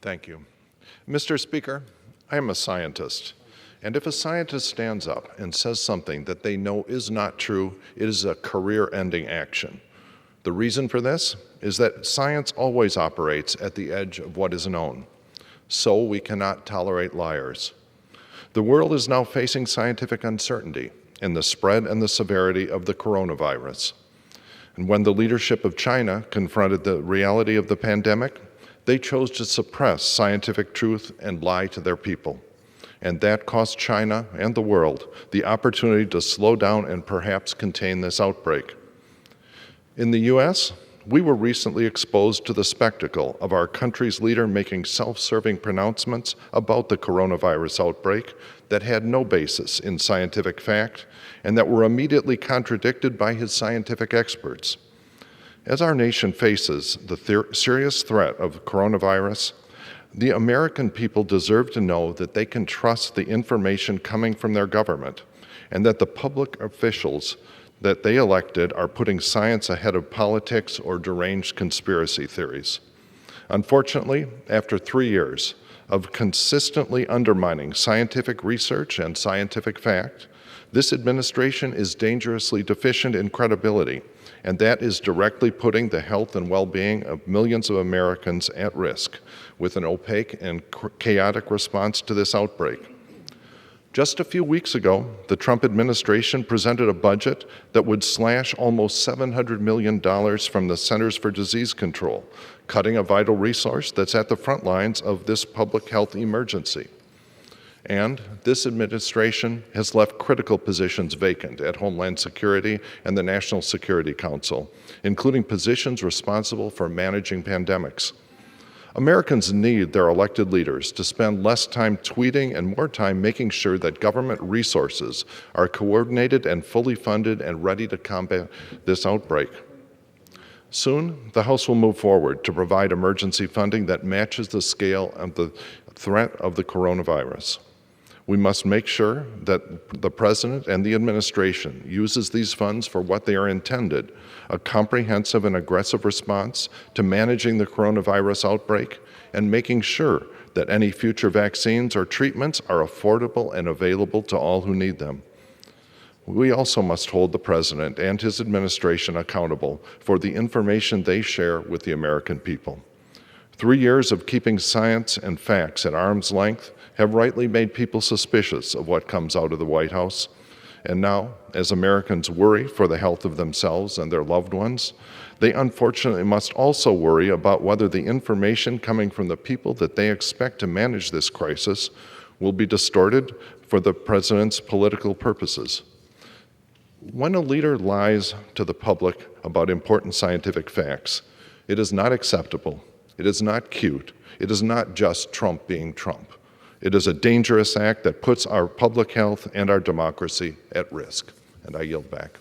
Thank you. Mr. Speaker, I am a scientist, and if a scientist stands up and says something that they know is not true, it is a career-ending action. The reason for this is that science always operates at the edge of what is known, so we cannot tolerate liars. The world is now facing scientific uncertainty in the spread and the severity of the coronavirus. And when the leadership of China confronted the reality of the pandemic, they chose to suppress scientific truth and lie to their people. And that cost China and the world the opportunity to slow down and perhaps contain this outbreak. In the U.S., we were recently exposed to the spectacle of our country's leader making self-serving pronouncements about the coronavirus outbreak that had no basis in scientific fact and that were immediately contradicted by his scientific experts. As our nation faces the serious threat of coronavirus, the American people deserve to know that they can trust the information coming from their government and that the public officials that they elected are putting science ahead of politics or deranged conspiracy theories. Unfortunately, after 3 years of consistently undermining scientific research and scientific fact, this administration is dangerously deficient in credibility, and that is directly putting the health and well-being of millions of Americans at risk with an opaque and chaotic response to this outbreak. Just a few weeks ago, the Trump administration presented a budget that would slash almost $700 million from the Centers for Disease Control, cutting a vital resource that's at the front lines of this public health emergency. And this administration has left critical positions vacant at Homeland Security and the National Security Council, including positions responsible for managing pandemics. Americans need their elected leaders to spend less time tweeting and more time making sure that government resources are coordinated and fully funded and ready to combat this outbreak. Soon, the House will move forward to provide emergency funding that matches the scale of the threat of the coronavirus. We must make sure that the President and the administration uses these funds for what they are intended, a comprehensive and aggressive response to managing the coronavirus outbreak and making sure that any future vaccines or treatments are affordable and available to all who need them. We also must hold the President and his administration accountable for the information they share with the American people. 3 years of keeping science and facts at arm's length have rightly made people suspicious of what comes out of the White House. And now, as Americans worry for the health of themselves and their loved ones, they unfortunately must also worry about whether the information coming from the people that they expect to manage this crisis will be distorted for the President's political purposes. When a leader lies to the public about important scientific facts, it is not acceptable, it is not cute, it is not just Trump being Trump. It is a dangerous act that puts our public health and our democracy at risk. And I yield back.